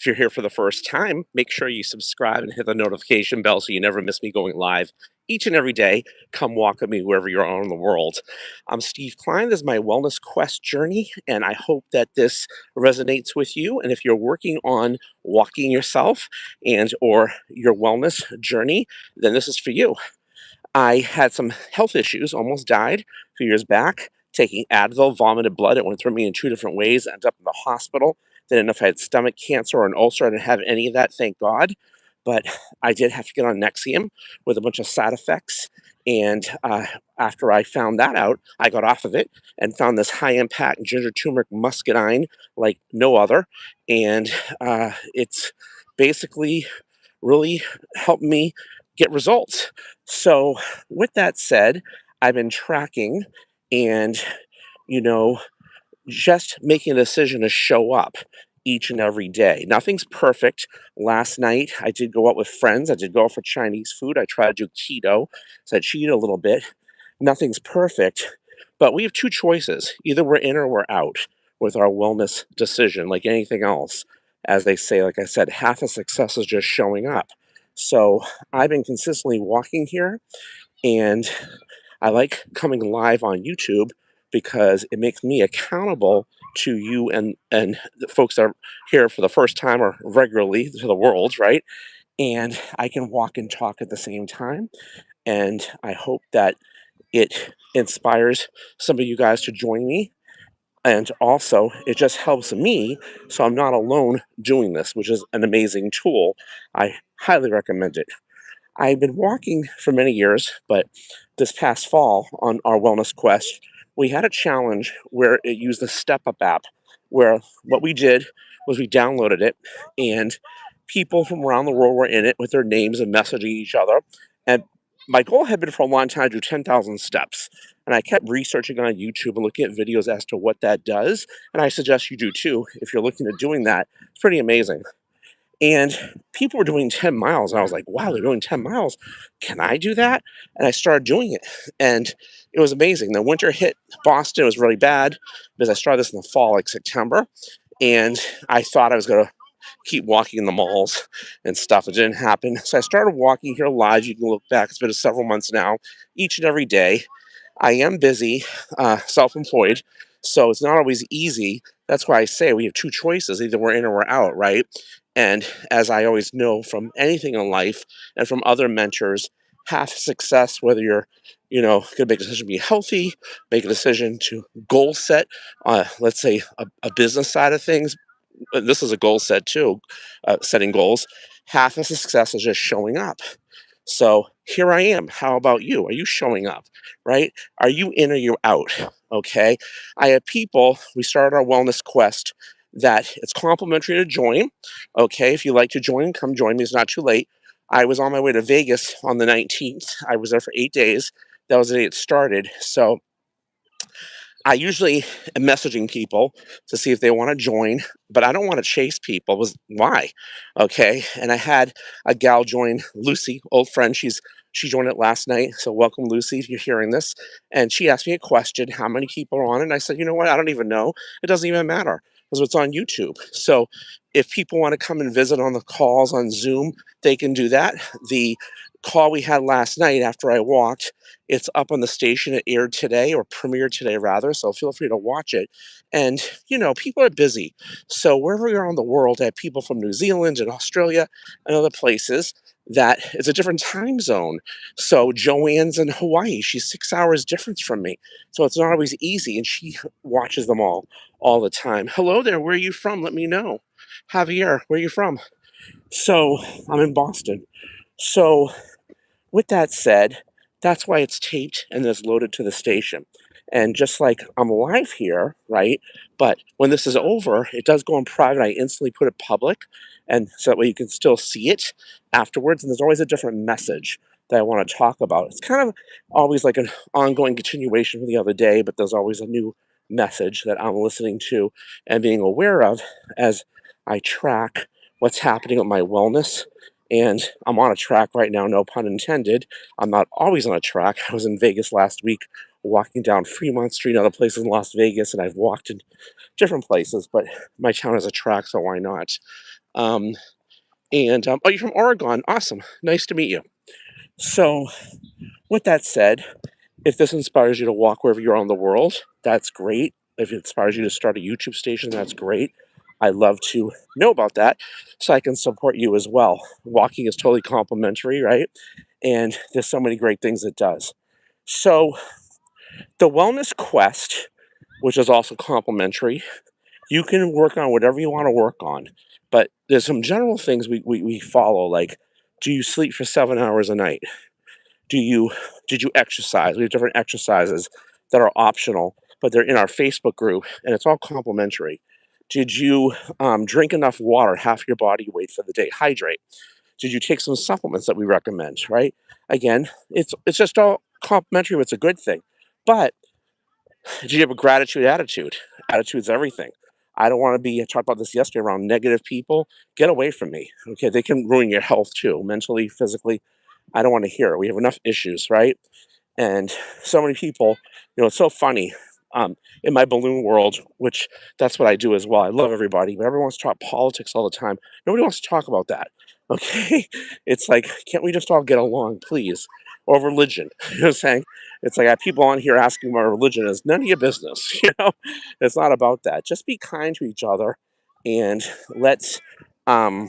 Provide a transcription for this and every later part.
If you're here for the first time, make sure you subscribe and hit the notification bell so you never miss me going live each and every day. Come walk with me wherever you are in the world. I'm Steve Klein. This is my wellness quest journey, and I hope that this resonates with you. And if you're working on walking yourself and or your wellness journey, then this is for you. I had some health issues, almost died a few years back, taking Advil, vomited blood. It went through me in two different ways. I ended up in the hospital. They didn't know if I had stomach cancer or an ulcer. I didn't have any of that, thank God. But I did have to get on Nexium with a bunch of side effects. And after I found that out, I got off of it and found this high impact ginger turmeric muscadine like no other. And it's basically really helped me get results. So, with that said, I've been tracking and, you know, just making a decision to show up each and every day. Nothing's perfect. Last night, I did go out with friends. I did go out for Chinese food. I tried to do keto, so I cheated a little bit. Nothing's perfect, but we have two choices. Either we're in or we're out with our wellness decision, like anything else. As they say, like I said, half of success is just showing up. So I've been consistently walking here, and I like coming live on YouTube because it makes me accountable to you and the folks that are here for the first time or regularly to the world, right? And I can walk and talk at the same time. And I hope that it inspires some of you guys to join me. And also, it just helps me so I'm not alone doing this, which is an amazing tool. I highly recommend it. I've been walking for many years, but this past fall on our wellness quest, we had a challenge where it used the Step Up app, where what we did was we downloaded it, and people from around the world were in it with their names and messaging each other. And my goal had been for a long time to do 10,000 steps. And I kept researching on YouTube and looking at videos as to what that does. And I suggest you do too if you're looking at doing that. It's pretty amazing. And people were doing 10 miles. And I was like, wow, they're doing 10 miles. Can I do that? And I started doing it. And it was amazing. The winter hit Boston. It was really bad because I started this in the fall, like September. And I thought I was going to keep walking in the malls and stuff. It didn't happen. So I started walking here live. You can look back. It's been several months now, each and every day. I am busy, self employed. So it's not always easy. That's why I say we have two choices: either we're in or we're out, right? And as I always know from anything in life and from other mentors, half success, whether you're, going to make a decision to be healthy, make a decision to goal set, let's say a business side of things. This is a goal set too, setting goals. Half of success is just showing up. So here I am. How about you? Are you showing up, right? Are you in or you out? Okay. I have people, we started our wellness quest that it's complimentary to join. Okay. If you like to join, come join me. It's not too late. I was on my way to Vegas on the 19th. I was there for 8 days. That was the day it started. So I usually am messaging people to see if they want to join, but I don't want to chase people. Was why? Okay. And I had a gal join, Lucy, old friend. She joined it last night. So welcome, Lucy, if you're hearing this. And she asked me a question: how many people are on it? And I said, you know what? I don't even know. It doesn't even matter because it's on YouTube. So if people want to come and visit on the calls on Zoom, they can do that. The call we had last night after I walked, it's up on the station. It aired today, or premiered today rather, so feel free to watch it. And, people are busy. So wherever you are in the world, I have people from New Zealand and Australia and other places that it's a different time zone. So Joanne's in Hawaii. She's 6 hours difference from me. So it's not always easy, and she watches them all the time. Hello there, where are you from? Let me know. Javier, where are you from? So I'm in Boston. So with that said, that's why it's taped and then it's loaded to the station. And just like I'm live here, right? But when this is over, it does go in private. I instantly put it public, and so that way you can still see it afterwards. And there's always a different message that I want to talk about. It's kind of always like an ongoing continuation from the other day, but there's always a new message that I'm listening to and being aware of as I track what's happening with my wellness. And I'm on a track right now, no pun intended. I'm not always on a track. I was in Vegas last week, walking down Fremont Street and other places in Las Vegas, and I've walked in different places, but my town has a track, so why not? Oh, you're from Oregon. Awesome. Nice to meet you. So, with that said, if this inspires you to walk wherever you are in the world, that's great. If it inspires you to start a YouTube station, that's great. I'd love to know about that so I can support you as well. Walking is totally complimentary, right? And there's so many great things it does. So, the Wellness Quest, which is also complimentary, you can work on whatever you want to work on. But there's some general things we follow, like, do you sleep for 7 hours a night? Did you exercise? We have different exercises that are optional, but they're in our Facebook group, and it's all complimentary. Did you drink enough water, half your body weight for the day? Hydrate. Did you take some supplements that we recommend? Right? Again, it's just all complimentary. It's a good thing. But did you have a gratitude attitude? Attitude's everything. I don't want to be. I talked about this yesterday around negative people. Get away from me. Okay, they can ruin your health too, mentally, physically. I don't want to hear it. We have enough issues, right? And so many people, it's so funny. In my balloon world, which that's what I do as well. I love everybody, but everyone wants to talk politics all the time. Nobody wants to talk about that. Okay, it's like, can't we just all get along, please? Or religion, you know what I'm saying? It's like I have people on here asking my religion is none of your business. It's not about that. Just be kind to each other, and let's um,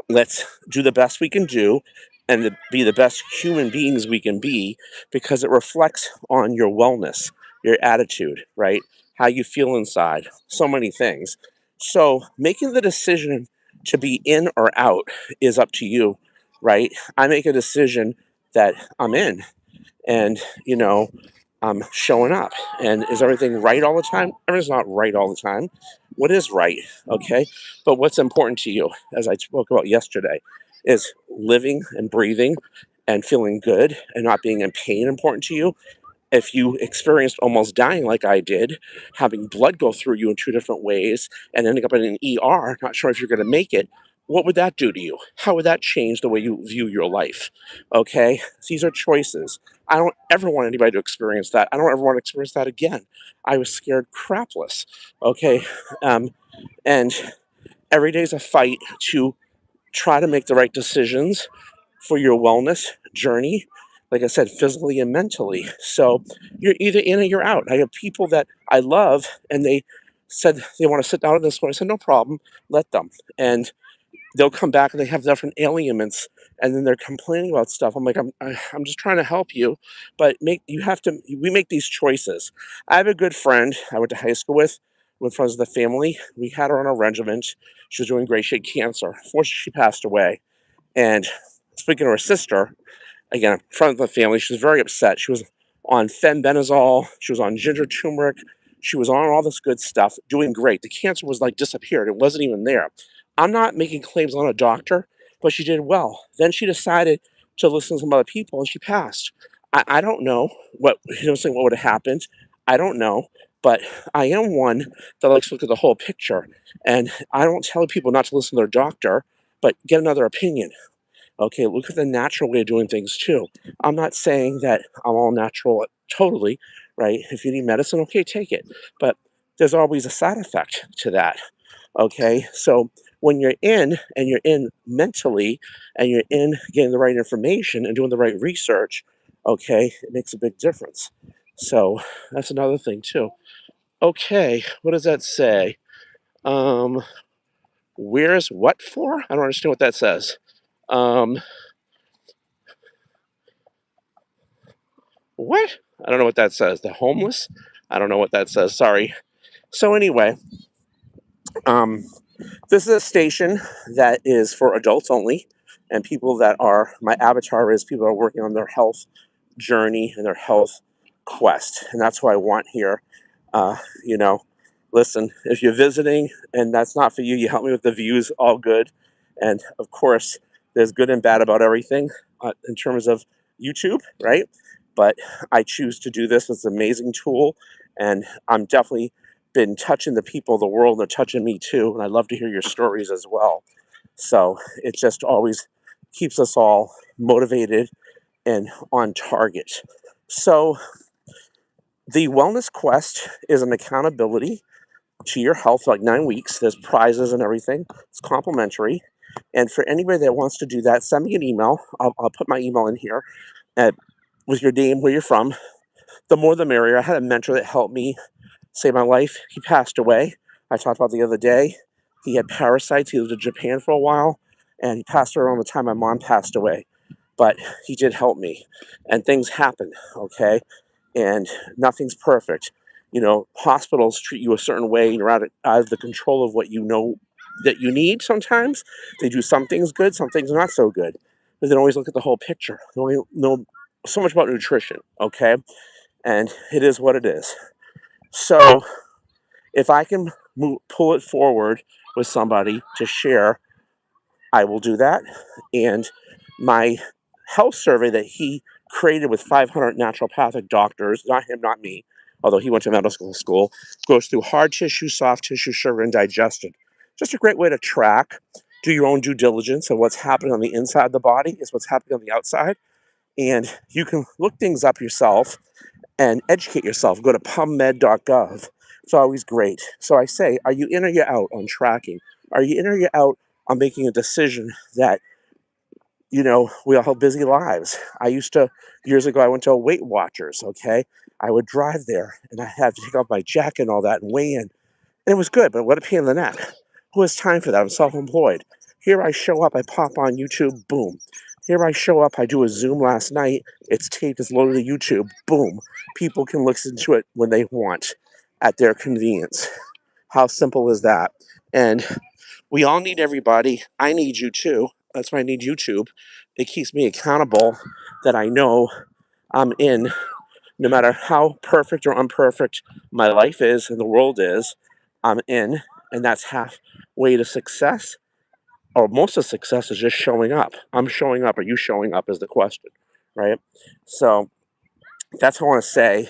let's do the best we can do and be the best human beings we can be, because it reflects on your wellness, your attitude, right? How you feel inside, so many things. So making the decision to be in or out is up to you, right? I make a decision that I'm in, and I'm showing up. And is everything right all the time? Everything's not right all the time. What is right? Okay. But what's important to you, as I spoke about yesterday, is living and breathing and feeling good and not being in pain important to you. If you experienced almost dying like I did, having blood go through you in two different ways and ending up in an ER, not sure if you're going to make it, what would that do to you? How would that change the way you view your life? Okay, these are choices. I don't ever want anybody to experience that. I don't ever want to experience that again. I was scared crapless. Okay, and every day is a fight to try to make the right decisions for your wellness journey, like I said, physically and mentally. So you're either in or you're out. I have people that I love, and they said they want to sit down at this one. I said, no problem, let them. And they'll come back and they have different ailments, and then they're complaining about stuff. I'm like, I'm just trying to help you, but we make these choices. I have a good friend I went to high school with friends of the family. We had her on a regiment. She was doing great. She had cancer. Unfortunately, she passed away. And speaking of her sister, again, in front of the family, she was very upset. She was on fenbendazole, she was on ginger turmeric, she was on all this good stuff, doing great. The cancer was like disappeared, it wasn't even there. I'm not making claims on a doctor, but she did well. Then she decided to listen to some other people and she passed. I don't know saying what would have happened. I don't know, but I am one that likes to look at the whole picture. And I don't tell people not to listen to their doctor, but get another opinion. Okay, look at the natural way of doing things too. I'm not saying that I'm all natural totally, right? If you need medicine, okay, take it. But there's always a side effect to that. Okay, so when you're in and you're in mentally and you're in getting the right information and doing the right research, okay, it makes a big difference. So that's another thing too. Okay, what does that say? Um, where's what for? I don't understand what that says. Um, What? I don't know what that says. The homeless? I don't know what that says. Sorry. So anyway, um, this is a station that is for adults only, and people that are my avatar is people that are working on their health journey and their health quest, and that's what I want here. Uh, you know, listen, if you're visiting and that's not for you, you help me with the views, all good. And of course, there's good and bad about everything in terms of YouTube, right? But I choose to do this. It's an amazing tool, and I'm definitely been touching the people of the world. They're touching me too, and I love to hear your stories as well. So it just always keeps us all motivated and on target. So the Wellness Quest is an accountability to your health for like 9 weeks. There's prizes and everything. It's complimentary. And for anybody that wants to do that, send me an email. I'll put my email in here at, with your name, where you're from. The more the merrier. I had a mentor that helped me save my life. He passed away. I talked about the other day. He had parasites. He lived in Japan for a while, and he passed away around the time my mom passed away. But he did help me, and things happen, okay? And nothing's perfect. You know, hospitals treat you a certain way, and you're out of the control of what you know that you need sometimes. They do some things good, some things not so good. But they don't always look at the whole picture. They only know so much about nutrition, okay? And it is what it is. So if I can pull it forward with somebody to share, I will do that. And my health survey that he created with 500 naturopathic doctors, not him, not me, although he went to medical school, goes through hard tissue, soft tissue, sugar, and digestion. Just a great way to track, do your own due diligence of what's happening on the inside of the body is what's happening on the outside. And you can look things up yourself and educate yourself. Go to pubmed.gov. It's always great. So I say, are you in or you out on tracking? Are you in or you out on making a decision that, you know, we all have busy lives? I used to, years ago, I went to a Weight Watchers, okay? I would drive there and I had to take off my jacket and all that and weigh in. And it was good, but what a pain in the neck. Who has time for that? I'm self-employed. Here I show up, I pop on YouTube, boom. Here I show up, I do a Zoom last night. It's taped, it's loaded to YouTube, boom. People can listen to it when they want at their convenience. How simple is that? And we all need everybody. I need you too. That's why I need YouTube. It keeps me accountable that I know I'm in, no matter how perfect or imperfect my life is and the world is, I'm in. And that's halfway to success, or most of success is just showing up. I'm showing up. Are you showing up is the question, right? So that's what I want to say.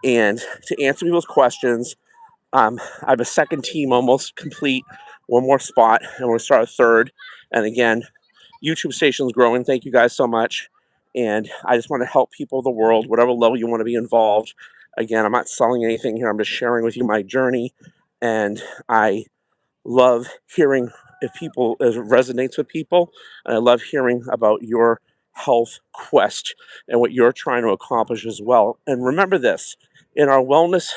And to answer people's questions, I have a second team almost complete, one more spot, and we'll start a third. And again, YouTube station's growing. Thank you guys so much. And I just want to help people of the world, whatever level you want to be involved. Again, I'm not selling anything here. I'm just sharing with you my journey. And I love hearing if it resonates with people. And I love hearing about your health quest and what you're trying to accomplish as well. And remember this, in our wellness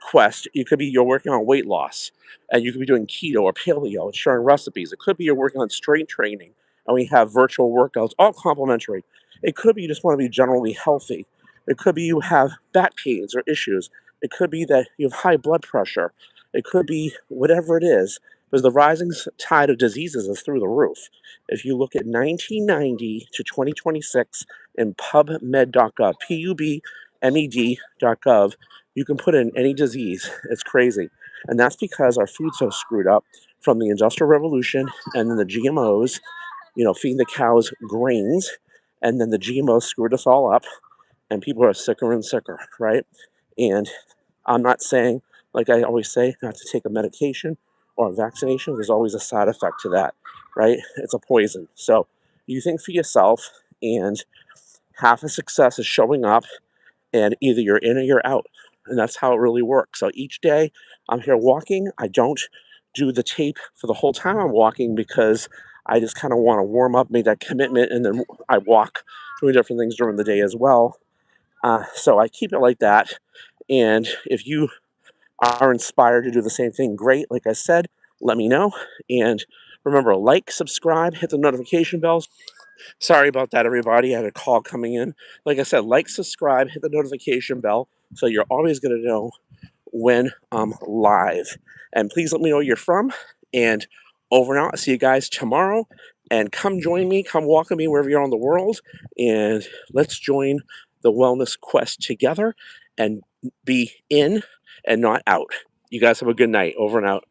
quest, you're working on weight loss, and you could be doing keto or paleo and sharing recipes. It could be you're working on strength training, and we have virtual workouts, all complimentary. It could be you just want to be generally healthy. It could be you have back pains or issues. It could be that you have high blood pressure. It could be whatever it is, because the rising tide of diseases is through the roof. If you look at 1990 to 2026 in pubmed.gov, pubmed.gov, you can put in any disease. It's crazy. And that's because our food's so screwed up from the Industrial Revolution and then the GMOs, feeding the cows grains, and then the GMOs screwed us all up, and people are sicker and sicker, right? And I'm not saying, like I always say, not to take a medication or a vaccination. There's always a side effect to that, right? It's a poison. So you think for yourself, and half of success is showing up, and either you're in or you're out. And that's how it really works. So each day I'm here walking. I don't do the tape for the whole time I'm walking because I just kind of want to warm up, make that commitment, and then I walk doing different things during the day as well. So I keep it like that. And if you are inspired to do the same thing, great. Like I said, let me know. And remember, like, subscribe, hit the notification bells. Sorry about that, everybody. I had a call coming in. Like I said, like, subscribe, hit the notification bell so you're always going to know when I'm live. And please let me know where you're from. And over and out. I'll see you guys tomorrow. And come join me. Come walk with me wherever you're in the world. And let's join the wellness quest together and be in and not out. You guys have a good night. Over and out.